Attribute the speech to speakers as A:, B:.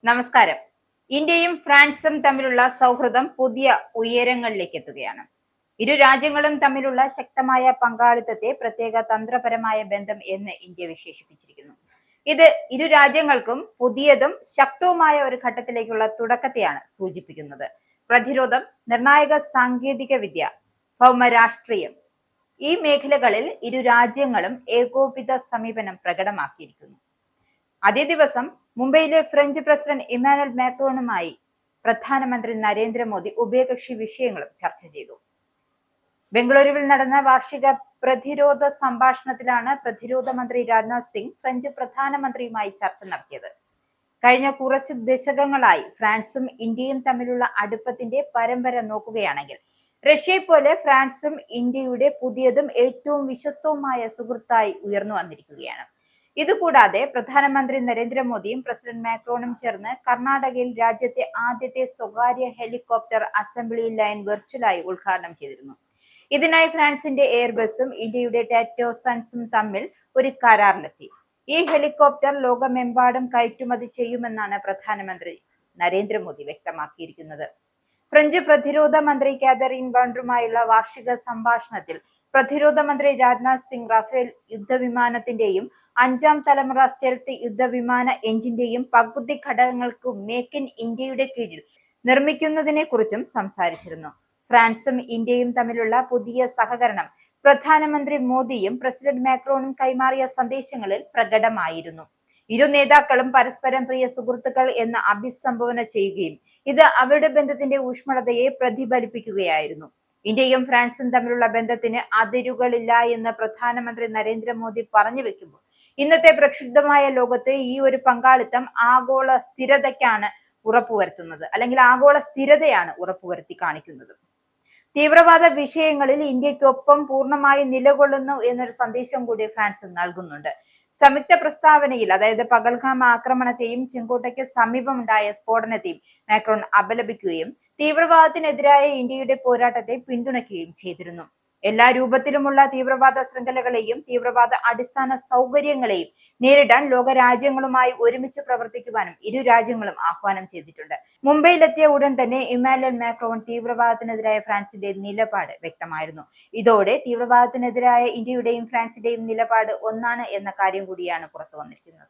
A: നമസ്കാരം. ഇന്ത്യയും ഫ്രാൻസും തമ്മിലുള്ള സൗഹൃദം പുതിയ ഉയരങ്ങളിലേക്ക് എത്തുകയാണ്. ഇരു രാജ്യങ്ങളും തമ്മിലുള്ള ശക്തമായ പങ്കാളിത്തത്തെ പ്രത്യേക തന്ത്രപരമായ ബന്ധം എന്ന് ഇന്ത്യ വിശേഷിപ്പിച്ചിരിക്കുന്നു. ഇത് ഇരു രാജ്യങ്ങൾക്കും പുതിയതും ശക്തവുമായ ഒരു ഘട്ടത്തിലേക്കുള്ള തുടക്കത്തെയാണ് സൂചിപ്പിക്കുന്നത്. പ്രതിരോധം, നിർണായക സാങ്കേതിക വിദ്യ, ഭൗമരാഷ്ട്രീയം, ഈ മേഖലകളിൽ ഇരു രാജ്യങ്ങളും ഏകോപിത സമീപനം പ്രകടമാക്കിയിരിക്കുന്നു. അതേ ദിവസം മുംബൈയിലെ ഫ്രഞ്ച് പ്രസിഡന്റ് ഇമ്മാനുവൽ മാക്രോണുമായി പ്രധാനമന്ത്രി നരേന്ദ്രമോദി ഉഭയകക്ഷി വിഷയങ്ങളും ചർച്ച ചെയ്തു. ബംഗളൂരുവിൽ നടന്ന വാർഷിക പ്രതിരോധ സംഭാഷണത്തിലാണ് പ്രതിരോധ മന്ത്രി രാജ്നാഥ് സിംഗ് ഫ്രഞ്ച് പ്രധാനമന്ത്രിയുമായി ചർച്ച നടത്തിയത്. കഴിഞ്ഞ കുറച്ചു ദശകങ്ങളായി ഫ്രാൻസും ഇന്ത്യയും തമ്മിലുള്ള അടുപ്പത്തിന്റെ പരമ്പര നോക്കുകയാണെങ്കിൽ റഷ്യയെ പോലെ ഫ്രാൻസും ഇന്ത്യയുടെ പുതിയതും ഏറ്റവും വിശ്വസ്തവുമായ സുഹൃത്തായി ഉയർന്നു വന്നിരിക്കുകയാണ്. ഇതുകൂടാതെ പ്രധാനമന്ത്രി നരേന്ദ്രമോദിയും പ്രസിഡന്റ് മാക്രോണും ചേർന്ന് കർണാടകയിൽ രാജ്യത്തെ ആദ്യത്തെ സ്വകാര്യ ഹെലികോപ്റ്റർ അസംബ്ലി ലൈൻ വെർച്വലായി ഉദ്ഘാടനം ചെയ്തിരുന്നു. ഇതിനായി ഫ്രാൻസിന്റെ എയർബസും ഇന്ത്യയുടെ ടാറ്റോ സൺസും തമ്മിൽ ഒരു കരാറിലെത്തി. ഈ ഹെലികോപ്റ്റർ ലോകമെമ്പാടും കയറ്റുമതി ചെയ്യുമെന്നാണ് പ്രധാനമന്ത്രി നരേന്ദ്രമോദി വ്യക്തമാക്കിയിരിക്കുന്നത്. ഫ്രഞ്ച് പ്രതിരോധ മന്ത്രി കാതറിൻ ബാൻഡറുമായുള്ള വാർഷിക സംഭാഷണത്തിൽ പ്രതിരോധ മന്ത്രി രാജ്നാഥ് സിംഗ് റാഫേൽ യുദ്ധവിമാനത്തിന്റെയും 5ാം തലമുറ സ്റ്റെൽത്ത് യുദ്ധവിമാന എഞ്ചിന്റെയും പകുതി ഘടകങ്ങൾക്ക് മേക്ക് ഇൻ ഇന്ത്യയുടെ കീഴിൽ നിർമ്മിക്കുന്നതിനെ കുറിച്ചും സംസാരിച്ചിരുന്നു. ഫ്രാൻസും ഇന്ത്യയും തമ്മിലുള്ള പുതിയ സഹകരണം പ്രധാനമന്ത്രി മോദിയും പ്രസിഡന്റ് മാക്രോണും കൈമാറിയ സന്ദേശങ്ങളിൽ പ്രകടമായിരുന്നു. ഇരു നേതാക്കളും പരസ്പരം പ്രിയ സുഹൃത്തുക്കൾ എന്ന് അഭിസംബോധന ചെയ്യുകയും ഇത് അവരുടെ ബന്ധത്തിന്റെ ഊഷ്മളതയെ പ്രതിഫലിപ്പിക്കുകയായിരുന്നു. ഇന്ത്യയും ഫ്രാൻസും തമ്മിലുള്ള ബന്ധത്തിന് അതിരുകളില്ല എന്ന് പ്രധാനമന്ത്രി നരേന്ദ്രമോദി പറഞ്ഞു വെക്കുമ്പോൾ ഇന്നത്തെ പ്രക്ഷുബ്ധമായ ലോകത്ത് ഈ ഒരു പങ്കാളിത്തം ആഗോള സ്ഥിരതയ്ക്കാണ് ഉറപ്പുവരുത്തുന്നത്, അല്ലെങ്കിൽ ആഗോള സ്ഥിരതയാണ് ഉറപ്പുവരുത്തി കാണിക്കുന്നത്. തീവ്രവാദ വിഷയങ്ങളിൽ ഇന്ത്യക്കൊപ്പം പൂർണ്ണമായി നിലകൊള്ളുന്നു എന്നൊരു സന്ദേശം കൂടി ഫ്രാൻസ് നൽകുന്നുണ്ട്. സംയുക്ത പ്രസ്താവനയിൽ അതായത് പകൽഗാം ആക്രമണത്തെയും ചെങ്കോട്ടയ്ക്ക് സമീപമുണ്ടായ സ്ഫോടനത്തെയും മാക്രോൺ അപലപിക്കുകയും തീവ്രവാദത്തിനെതിരായ ഇന്ത്യയുടെ പോരാട്ടത്തെ പിന്തുണയ്ക്കുകയും ചെയ്തിരുന്നു. എല്ലാ രൂപത്തിലുമുള്ള തീവ്രവാദ ശൃംഖലകളെയും തീവ്രവാദ അടിസ്ഥാന സൗകര്യങ്ങളെയും നേരിടാൻ ലോകരാജ്യങ്ങളുമായി ഒരുമിച്ച് പ്രവർത്തിക്കുവാനും ഇരു രാജ്യങ്ങളും ആഹ്വാനം ചെയ്തിട്ടുണ്ട്. മുംബൈയിലെത്തിയ ഉടൻ തന്നെ ഇമ്മാനുവൽ മാക്രോൺ തീവ്രവാദത്തിനെതിരായ ഫ്രാൻസിന്റെ നിലപാട് വ്യക്തമായിരുന്നു. ഇതോടെ തീവ്രവാദത്തിനെതിരായ ഇന്ത്യയുടെയും ഫ്രാൻസിന്റെയും നിലപാട് ഒന്നാണ് എന്ന കാര്യം കൂടിയാണ് പുറത്തു വന്നിരിക്കുന്നത്.